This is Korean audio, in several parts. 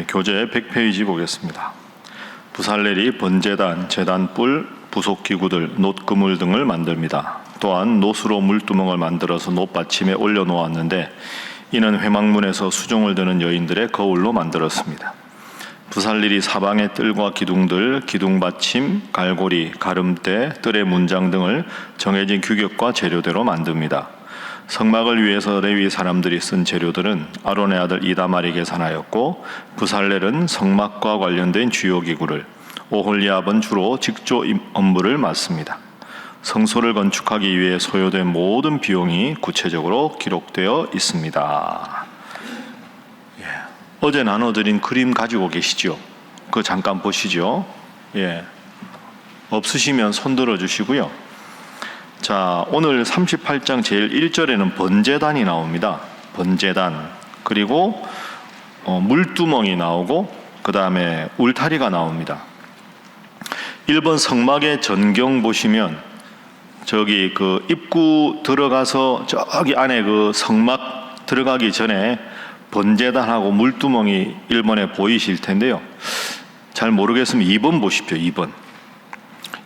교재 100페이지 보겠습니다. 부살렐이 번제단, 제단뿔, 부속기구들, 놋그물 등을 만듭니다. 또한 놋으로 물두멍을 만들어서 놋받침에 올려놓았는데 이는 회막문에서 수종을 드는 여인들의 거울로 만들었습니다. 부살렐이 사방의 뜰과 기둥들, 기둥받침, 갈고리, 가름대, 뜰의 문장 등을 정해진 규격과 재료대로 만듭니다. 성막을 위해서 레위 사람들이 쓴 재료들은 아론의 아들 이다말이 계산하였고, 부살렐은 성막과 관련된 주요 기구를, 오홀리압은 주로 직조 업무를 맡습니다. 성소를 건축하기 위해 소요된 모든 비용이 구체적으로 기록되어 있습니다. 어제 나눠드린 그림 가지고 계시죠? 그거 잠깐 보시죠. 없으시면 손 들어주시고요. 자, 오늘 38장 제일 1절에는 번제단이 나옵니다. 번제단, 그리고 물두멍이 나오고 그 다음에 울타리가 나옵니다. 1번 성막의 전경 보시면 저기 그 입구 들어가서 저기 안에 그 성막 들어가기 전에 번제단하고 물두멍이 1번에 보이실 텐데요. 잘 모르겠으면 2번 보십시오.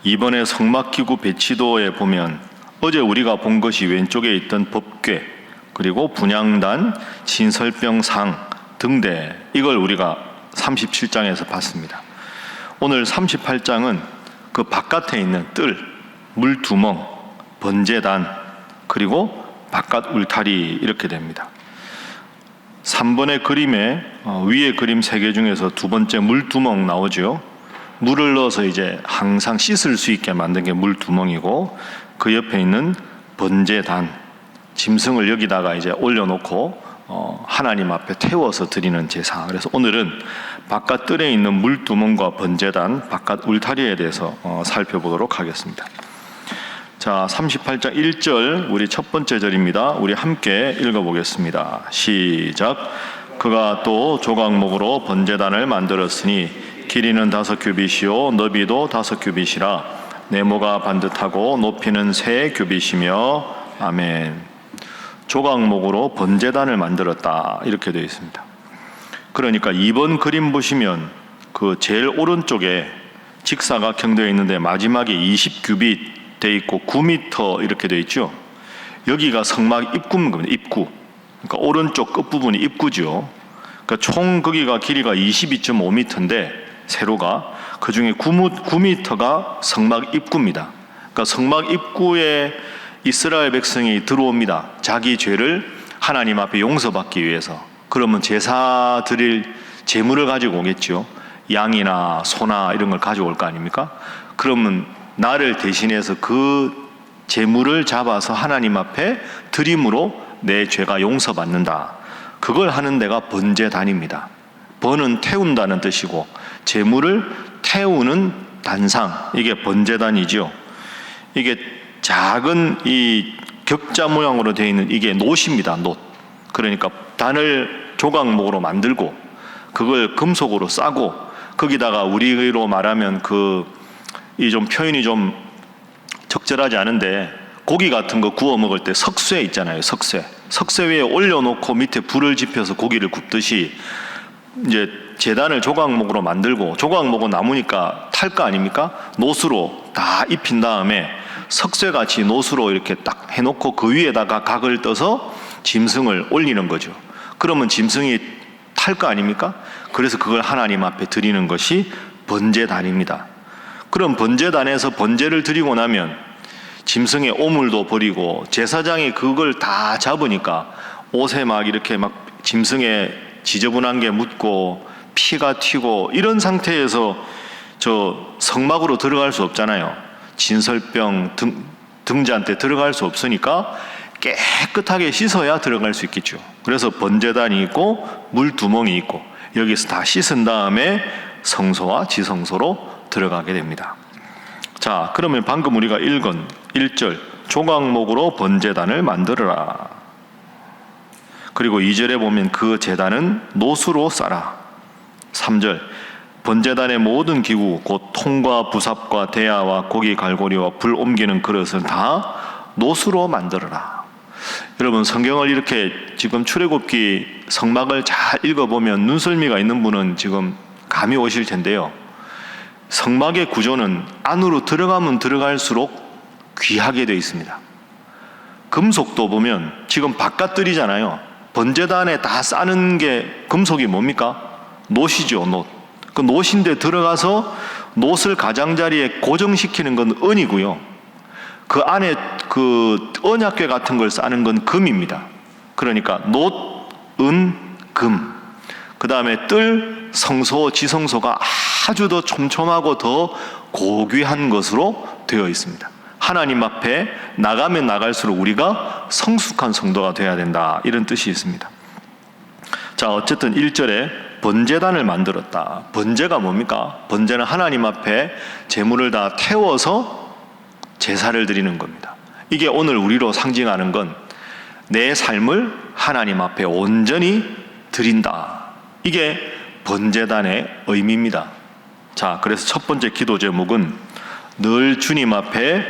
2번의 성막기구 배치도에 보면 어제 우리가 본 것이 왼쪽에 있던 법궤, 그리고 분향단, 진설병상 등대, 이걸 우리가 37장에서 봤습니다. 오늘 38장은 그 바깥에 있는 뜰, 물두멍, 번제단, 그리고 바깥 울타리 이렇게 됩니다. 3번의 그림에 위에 그림 3개 중에서 두 번째 물두멍 나오죠. 물을 넣어서 이제 항상 씻을 수 있게 만든 게 물두멍이고, 그 옆에 있는 번제단, 짐승을 여기다가 이제 올려놓고 하나님 앞에 태워서 드리는 제사. 그래서 오늘은 바깥 뜰에 있는 물두멍과 번제단, 바깥 울타리에 대해서 살펴보도록 하겠습니다. 자, 38장 1절, 우리 첫 번째 절입니다. 우리 함께 읽어보겠습니다. 시작. 그가 또 조각목으로 번제단을 만들었으니 길이는 5규빗이요 너비도 5규빗이라 네모가 반듯하고 높이는 3규빗이며 아멘. 조각목으로 번제단을 만들었다 이렇게 되어 있습니다. 그러니까 2번 그림 보시면 그 제일 오른쪽에 직사각형 되어 있는데 마지막에 20규빗 되어 있고 9m 이렇게 되어 있죠. 여기가 성막 입구인 겁니다. 입구. 그러니까 오른쪽 끝부분이 입구죠. 그러니까 총 거기가 길이가 22.5m인데 세로가 그 중에 9m가 성막 입구입니다. 그러니까 성막 입구에 이스라엘 백성이 들어옵니다. 자기 죄를 하나님 앞에 용서받기 위해서. 그러면 제사 드릴 제물을 가지고 오겠죠. 양이나 소나 이런 걸 가져올 거 아닙니까? 그러면 나를 대신해서 그 제물을 잡아서 하나님 앞에 드림으로 내 죄가 용서받는다. 그걸 하는 데가 번제단입니다. 번은 태운다는 뜻이고 제물을 태우는 단상, 이게 번제단이죠. 이게 작은 이 격자 모양으로 되어 있는 이게 놋입니다. 놋. 그러니까 단을 조각목으로 만들고 그걸 금속으로 싸고 거기다가 우리로 말하면 이 좀 표현이 좀 적절하지 않은데 고기 같은 거 구워 먹을 때 석쇠 있잖아요. 석쇠 위에 올려놓고 밑에 불을 지펴서 고기를 굽듯이 이제 제단을 조각목으로 만들고, 조각목은 나무니까 탈 거 아닙니까? 놋으로 다 입힌 다음에 석쇠같이 놋으로 이렇게 딱 해놓고 그 위에다가 각을 떠서 짐승을 올리는 거죠. 그러면 짐승이 탈 거 아닙니까? 그래서 그걸 하나님 앞에 드리는 것이 번제단입니다. 그럼 번제단에서 번제를 드리고 나면 짐승의 오물도 버리고 제사장이 그걸 다 잡으니까 옷에 막 이렇게 막 짐승의 지저분한 게 묻고 피가 튀고 이런 상태에서 저 성막으로 들어갈 수 없잖아요. 진설병 등잔대 들어갈 수 없으니까 깨끗하게 씻어야 들어갈 수 있겠죠. 그래서 번제단이 있고 물두멍이 있고 여기서 다 씻은 다음에 성소와 지성소로 들어가게 됩니다. 자, 그러면 방금 우리가 읽은 1절 조각목으로 번제단을 만들어라. 그리고 2절에 보면 그 제단은 놋으로 싸라. 3절 번제단의 모든 기구 곧 통과 부삽과 대야와 고기 갈고리와 불 옮기는 그릇을 다 놋으로 만들어라. 여러분 성경을 이렇게 지금 출애굽기 성막을 잘 읽어보면 눈썰미가 있는 분은 지금 감이 오실 텐데요. 성막의 구조는 안으로 들어가면 들어갈수록 귀하게 되어 있습니다. 금속도 보면 지금 바깥들이잖아요. 번제단에 다 싸는 게 금속이 뭡니까? 놋이죠, 놋. 그 놋인데 들어가서 놋을 가장자리에 고정시키는 건 은이고요. 그 안에 그 언약궤 같은 걸 싸는 건 금입니다. 그러니까 놋, 은, 금. 그 다음에 뜰, 성소, 지성소가 아주 더 촘촘하고 더 고귀한 것으로 되어 있습니다. 하나님 앞에 나가면 나갈수록 우리가 성숙한 성도가 되어야 된다, 이런 뜻이 있습니다. 자, 어쨌든 1절에 번제단을 만들었다. 번제가 뭡니까? 번제는 하나님 앞에 제물을 다 태워서 제사를 드리는 겁니다. 이게 오늘 우리로 상징하는 건 내 삶을 하나님 앞에 온전히 드린다. 이게 번제단의 의미입니다. 자, 그래서 첫 번째 기도 제목은 늘 주님 앞에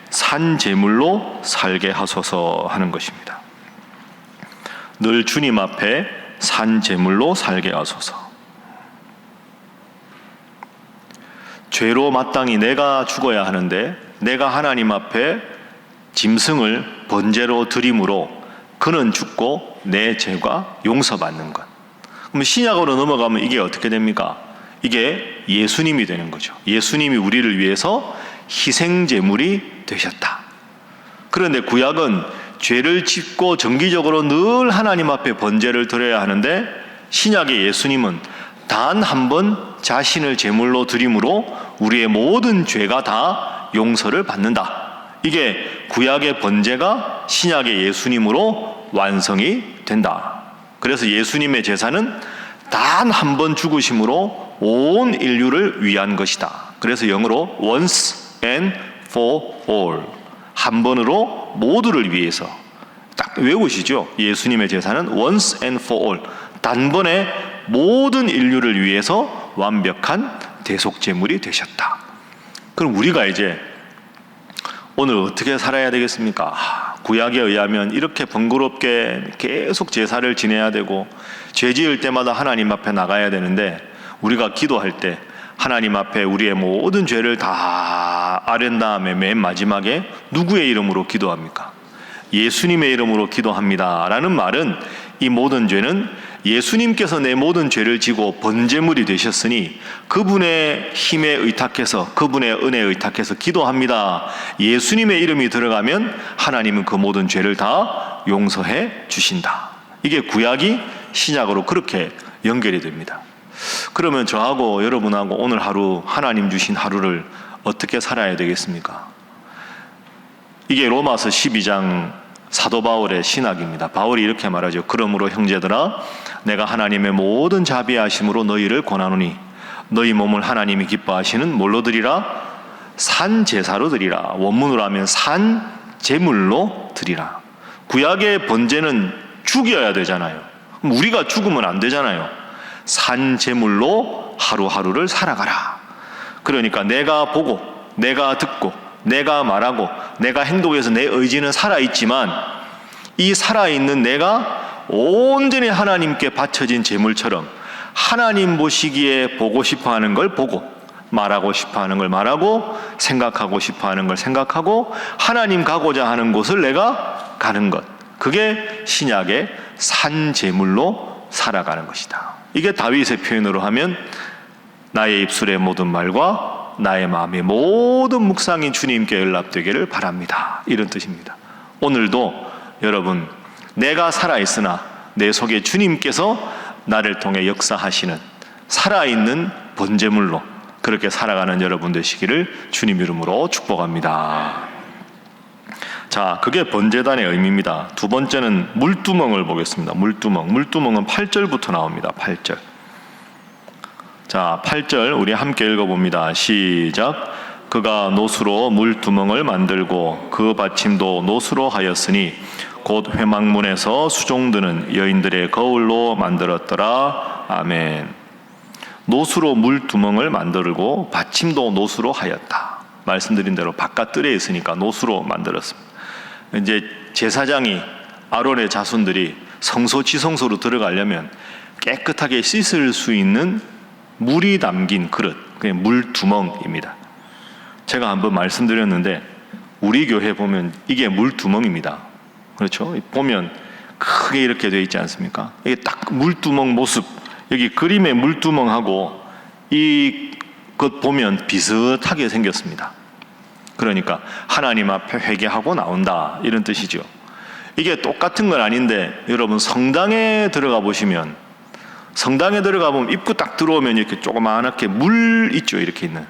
산 제물로 살게 하소서 하는 것입니다. 늘 주님 앞에 산 제물로 살게 하소서. 죄로 마땅히 내가 죽어야 하는데 내가 하나님 앞에 짐승을 번제로 드림으로 그는 죽고 내 죄가 용서받는 것. 그럼 신약으로 넘어가면 이게 어떻게 됩니까? 이게 예수님이 되는 거죠. 예수님이 우리를 위해서 희생제물이 되셨다. 그런데 구약은 죄를 짓고 정기적으로 늘 하나님 앞에 번제를 드려야 하는데 신약의 예수님은 단 한 번 자신을 제물로 드림으로 우리의 모든 죄가 다 용서를 받는다. 이게 구약의 번제가 신약의 예수님으로 완성이 된다. 그래서 예수님의 제사는 단 한 번 죽으심으로 온 인류를 위한 것이다. 그래서 영어로 once and for all, 한 번으로 모두를 위해서. 딱 외우시죠. 예수님의 제사는 once and for all, 단번에 모든 인류를 위해서 완벽한 대속제물이 되셨다. 그럼 우리가 이제 오늘 어떻게 살아야 되겠습니까? 구약에 의하면 이렇게 번거롭게 계속 제사를 지내야 되고 죄 지을 때마다 하나님 앞에 나가야 되는데, 우리가 기도할 때 하나님 앞에 우리의 모든 죄를 다 아랜 다음에 맨 마지막에 누구의 이름으로 기도합니까? 예수님의 이름으로 기도합니다 라는 말은 이 모든 죄는 예수님께서 내 모든 죄를 지고 번제물이 되셨으니 그분의 힘에 의탁해서, 그분의 은혜에 의탁해서 기도합니다. 예수님의 이름이 들어가면 하나님은 그 모든 죄를 다 용서해 주신다. 이게 구약이 신약으로 그렇게 연결이 됩니다. 그러면 저하고 여러분하고 오늘 하루, 하나님 주신 하루를 어떻게 살아야 되겠습니까? 이게 로마서 12장 사도 바울의 신학입니다. 바울이 이렇게 말하죠. 그러므로 형제들아, 내가 하나님의 모든 자비하심으로 너희를 권하노니 너희 몸을 하나님이 기뻐하시는 뭘로 드리라? 산 제사로 드리라. 원문으로 하면 산 제물로 드리라. 구약의 번제는 죽여야 되잖아요. 그럼 우리가 죽으면 안 되잖아요. 산 제물로 하루하루를 살아가라. 그러니까 내가 보고, 내가 듣고, 내가 말하고, 내가 행동해서 내 의지는 살아있지만 이 살아있는 내가 온전히 하나님께 바쳐진 제물처럼 하나님 보시기에 보고 싶어하는 걸 보고, 말하고 싶어하는 걸 말하고, 생각하고 싶어하는 걸 생각하고, 하나님 가고자 하는 곳을 내가 가는 것, 그게 신약의 산 제물로 살아가는 것이다. 이게 다윗의 표현으로 하면 나의 입술의 모든 말과 나의 마음의 모든 묵상이 주님께 연락되기를 바랍니다. 이런 뜻입니다. 오늘도 여러분, 내가 살아있으나 내 속에 주님께서 나를 통해 역사하시는 살아있는 번제물로 그렇게 살아가는 여러분 되시기를 주님 이름으로 축복합니다. 자, 그게 번제단의 의미입니다. 두 번째는 물두멍을 보겠습니다. 물두멍은 8절부터 나옵니다. 8절. 자, 8절 우리 함께 읽어봅니다. 시작. 그가 노수로 물두멍을 만들고 그 받침도 노수로 하였으니 곧 회막문에서 수종드는 여인들의 거울로 만들었더라. 아멘. 노수로 물두멍을 만들고 받침도 노수로 하였다. 말씀드린 대로 바깥 뜰에 있으니까 노수로 만들었습니다. 이제 제사장이 아론의 자손들이 성소지성소로 들어가려면 깨끗하게 씻을 수 있는 물이 담긴 그릇, 그냥 물두멍입니다. 제가 한번 말씀드렸는데 우리 교회 보면 이게 물두멍입니다. 그렇죠? 보면 크게 이렇게 되어 있지 않습니까? 이게 딱 물두멍 모습, 여기 그림의 물두멍하고 이것 보면 비슷하게 생겼습니다. 그러니까 하나님 앞에 회개하고 나온다, 이런 뜻이죠. 이게 똑같은 건 아닌데 여러분 성당에 들어가 보시면, 성당에 들어가 보면 입구 딱 들어오면 이렇게 조그맣게 물 있죠, 이렇게 있는.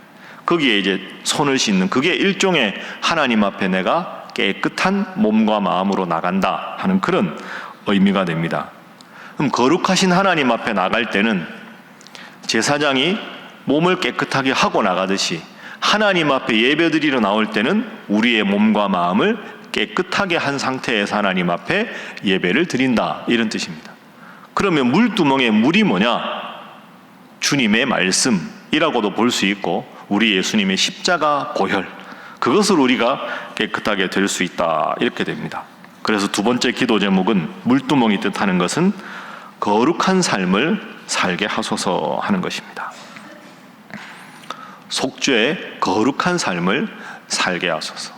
거기에 이제 손을 씻는, 그게 일종의 하나님 앞에 내가 깨끗한 몸과 마음으로 나간다 하는 그런 의미가 됩니다. 그럼 거룩하신 하나님 앞에 나갈 때는 제사장이 몸을 깨끗하게 하고 나가듯이 하나님 앞에 예배드리러 나올 때는 우리의 몸과 마음을 깨끗하게 한 상태에서 하나님 앞에 예배를 드린다, 이런 뜻입니다. 그러면 물두멍에 물이 뭐냐? 주님의 말씀이라고도 볼 수 있고 우리 예수님의 십자가 보혈, 그것을 우리가 깨끗하게 될 수 있다, 이렇게 됩니다. 그래서 두 번째 기도 제목은 물두멍이 뜻하는 것은 거룩한 삶을 살게 하소서 하는 것입니다. 속죄 거룩한 삶을 살게 하소서.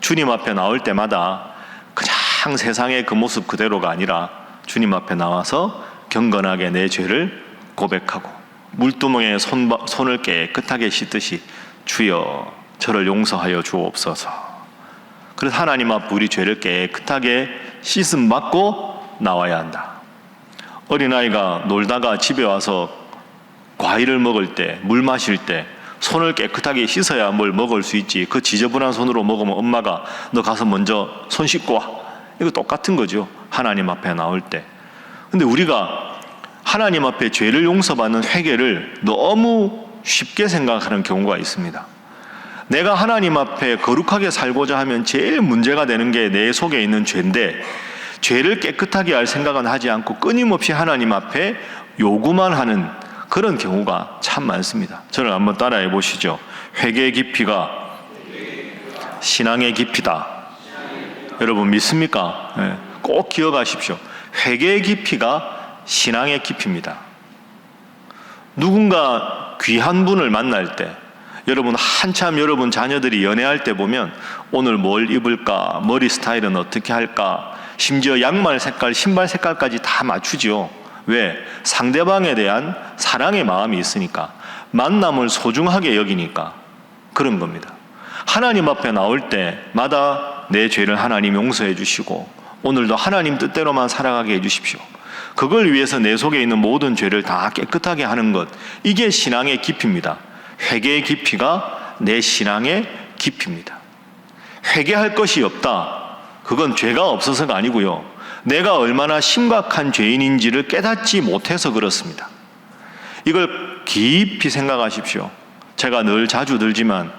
주님 앞에 나올 때마다 그냥 세상의 그 모습 그대로가 아니라 주님 앞에 나와서 경건하게 내 죄를 고백하고 물두멍에 손을 깨끗하게 씻듯이 주여 저를 용서하여 주옵소서. 그래서 하나님 앞 우리 죄를 깨끗하게 씻음 받고 나와야 한다. 어린아이가 놀다가 집에 와서 과일을 먹을 때, 물 마실 때 손을 깨끗하게 씻어야 뭘 먹을 수 있지. 그 지저분한 손으로 먹으면 엄마가 너 가서 먼저 손 씻고 와, 이거 똑같은 거죠, 하나님 앞에 나올 때. 근데 우리가 하나님 앞에 죄를 용서받는 회개를 너무 쉽게 생각하는 경우가 있습니다. 내가 하나님 앞에 거룩하게 살고자 하면 제일 문제가 되는 게 내 속에 있는 죄인데, 죄를 깨끗하게 할 생각은 하지 않고 끊임없이 하나님 앞에 요구만 하는 그런 경우가 참 많습니다. 저를 한번 따라해 보시죠. 회개의 깊이가 신앙의 깊이다. 여러분 믿습니까? 네. 꼭 기억하십시오. 회개의 깊이가 신앙의 깊이입니다. 누군가 귀한 분을 만날 때, 여러분 한참 여러분 자녀들이 연애할 때 보면 오늘 뭘 입을까, 머리 스타일은 어떻게 할까, 심지어 양말 색깔, 신발 색깔까지 다 맞추죠. 왜? 상대방에 대한 사랑의 마음이 있으니까, 만남을 소중하게 여기니까 그런 겁니다. 하나님 앞에 나올 때마다 내 죄를 하나님 용서해 주시고 오늘도 하나님 뜻대로만 살아가게 해 주십시오. 그걸 위해서 내 속에 있는 모든 죄를 다 깨끗하게 하는 것, 이게 신앙의 깊이입니다. 회개의 깊이가 내 신앙의 깊이입니다. 회개할 것이 없다, 그건 죄가 없어서가 아니고요, 내가 얼마나 심각한 죄인인지를 깨닫지 못해서 그렇습니다. 이걸 깊이 생각하십시오. 제가 늘 자주 들지만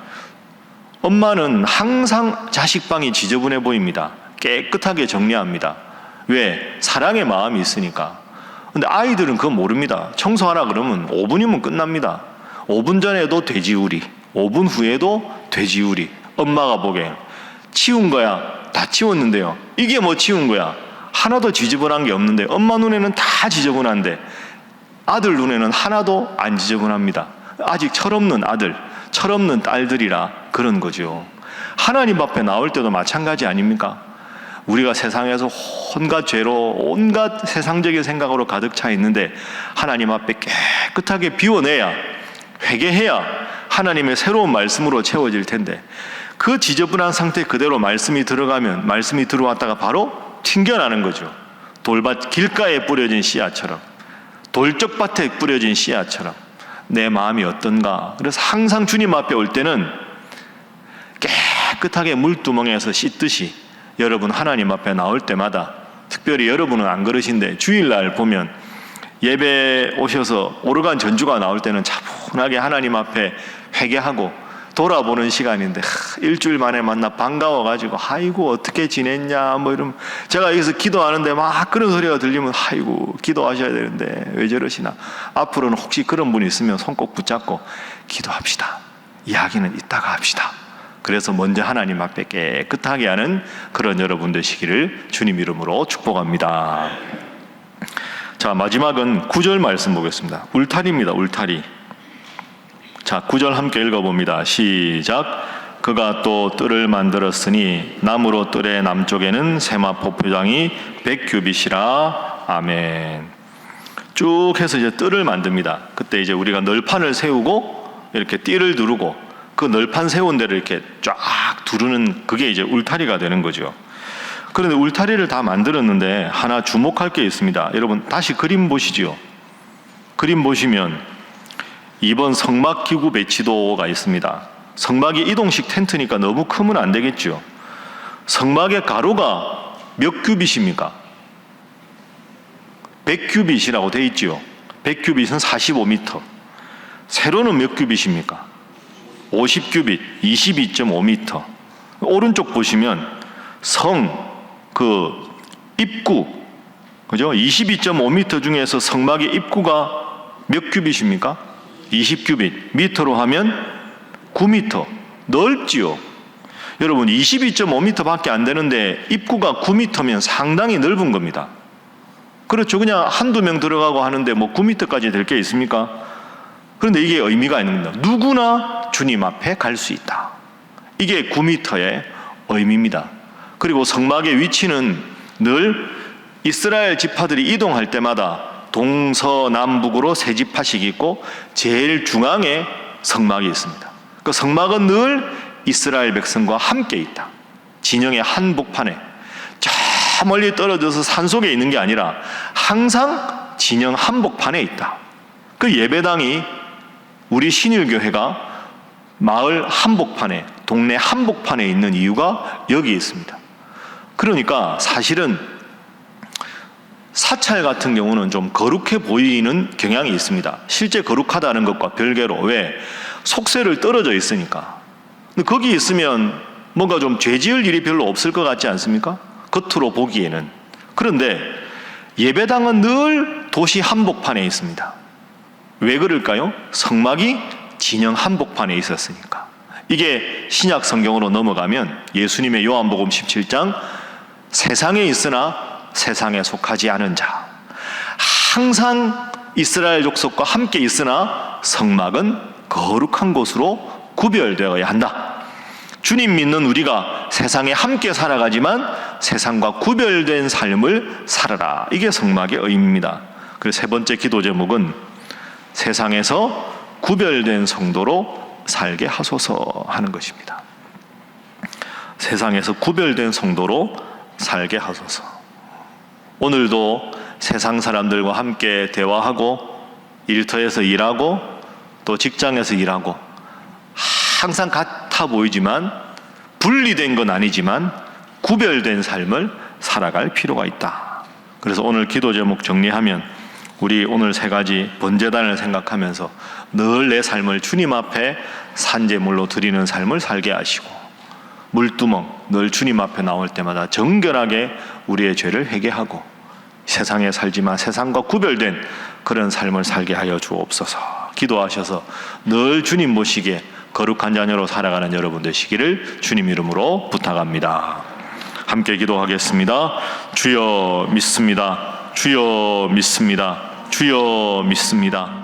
엄마는 항상 자식 방이 지저분해 보입니다. 깨끗하게 정리합니다. 왜? 사랑의 마음이 있으니까. 근데 아이들은 그거 모릅니다. 청소하라 그러면 5분이면 끝납니다. 5분 전에도 돼지우리, 5분 후에도 돼지우리. 엄마가 보기엔 치운 거야. 다 치웠는데요. 이게 뭐 치운 거야? 하나도 지저분한 게 없는데, 엄마 눈에는 다 지저분한데 아들 눈에는 하나도 안 지저분합니다. 아직 철없는 아들, 철없는 딸들이라 그런 거죠. 하나님 앞에 나올 때도 마찬가지 아닙니까? 우리가 세상에서 온갖 죄로, 온갖 세상적인 생각으로 가득 차 있는데 하나님 앞에 깨끗하게 비워내야, 회개해야 하나님의 새로운 말씀으로 채워질 텐데, 그 지저분한 상태 그대로 말씀이 들어가면 말씀이 들어왔다가 바로 튕겨나는 거죠. 돌밭 길가에 뿌려진 씨앗처럼, 돌적밭에 뿌려진 씨앗처럼 내 마음이 어떤가. 그래서 항상 주님 앞에 올 때는 깨끗하게 물두멍에서 씻듯이 여러분 하나님 앞에 나올 때마다, 특별히 여러분은 안 그러신데 주일날 보면 예배 오셔서 오르간 전주가 나올 때는 차분하게 하나님 앞에 회개하고 돌아보는 시간인데, 일주일 만에 만나 반가워가지고 아이고 어떻게 지냈냐 뭐 이러면, 제가 여기서 기도하는데 막 그런 소리가 들리면 아이고 기도하셔야 되는데 왜 저러시나. 앞으로는 혹시 그런 분이 있으면 손 꼭 붙잡고 기도합시다. 이야기는 이따가 합시다. 그래서 먼저 하나님 앞에 깨끗하게 하는 그런 여러분 되시기를 주님 이름으로 축복합니다. 자, 마지막은 9절 말씀 보겠습니다. 울타리입니다. 울타리. 자, 9절 함께 읽어봅니다. 시작. 그가 또 뜰을 만들었으니 나무로 뜰의 남쪽에는 세마포 표장이 100규빗이라. 아멘. 쭉 해서 이제 뜰을 만듭니다. 그때 이제 우리가 널판을 세우고 이렇게 띠를 두르고 그 널판 세운 데를 이렇게 쫙 두르는 그게 이제 울타리가 되는 거죠. 그런데 울타리를 다 만들었는데 하나 주목할 게 있습니다. 여러분 다시 그림 보시지요. 그림 보시면 이번 성막 기구 배치도가 있습니다. 성막이 이동식 텐트니까 너무 크면 안 되겠죠. 성막의 가로가 몇 규빗입니까? 100규빗이라고 돼 있지요. 100규빗은 45m. 세로는 몇 규빗입니까? 50규빗, 22.5m. 오른쪽 보시면 입구, 그죠? 22.5m 중에서 성막의 입구가 몇 규빗입니까? 20규빗. 미터로 하면 9m. 넓지요. 여러분 22.5m 밖에 안 되는데 입구가 9m면 상당히 넓은 겁니다. 그렇죠. 그냥 한두 명 들어가고 하는데 뭐 9m까지 될 게 있습니까? 그런데 이게 의미가 있는 겁니다. 누구나 주님 앞에 갈 수 있다. 이게 9m의 의미입니다. 그리고 성막의 위치는 늘 이스라엘 지파들이 이동할 때마다 동서남북으로 세 지파씩 있고 제일 중앙에 성막이 있습니다. 그 성막은 늘 이스라엘 백성과 함께 있다. 진영의 한복판에 저 멀리 떨어져서 산속에 있는 게 아니라 항상 진영 한복판에 있다. 그 예배당이 우리 신일교회가 마을 한복판에, 동네 한복판에 있는 이유가 여기 있습니다. 그러니까 사실은 사찰 같은 경우는 좀 거룩해 보이는 경향이 있습니다. 실제 거룩하다는 것과 별개로. 왜? 속세를 떨어져 있으니까. 근데 거기 있으면 뭔가 좀 죄 지을 일이 별로 없을 것 같지 않습니까? 겉으로 보기에는. 그런데 예배당은 늘 도시 한복판에 있습니다. 왜 그럴까요? 성막이 진영 한복판에 있었으니까. 이게 신약 성경으로 넘어가면 예수님의 요한복음 17장 세상에 있으나 세상에 속하지 않은 자, 항상 이스라엘 족속과 함께 있으나 성막은 거룩한 곳으로 구별되어야 한다. 주님 믿는 우리가 세상에 함께 살아가지만 세상과 구별된 삶을 살아라. 이게 성막의 의미입니다. 그래서 세 번째 기도 제목은 세상에서 구별된 성도로 살게 하소서 하는 것입니다. 세상에서 구별된 성도로 살게 하소서. 오늘도 세상 사람들과 함께 대화하고 일터에서 일하고 또 직장에서 일하고 항상 같아 보이지만 분리된 건 아니지만 구별된 삶을 살아갈 필요가 있다. 그래서 오늘 기도 제목 정리하면 우리 오늘 세 가지 번제단을 생각하면서 늘 내 삶을 주님 앞에 산제물로 드리는 삶을 살게 하시고 물두멍 늘 주님 앞에 나올 때마다 정결하게 우리의 죄를 회개하고 세상에 살지만 세상과 구별된 그런 삶을 살게 하여 주옵소서. 기도하셔서 늘 주님 보시기에 거룩한 자녀로 살아가는 여러분 되시기를 주님 이름으로 부탁합니다. 함께 기도하겠습니다. 주여 믿습니다. 주여 믿습니다. 주여 믿습니다.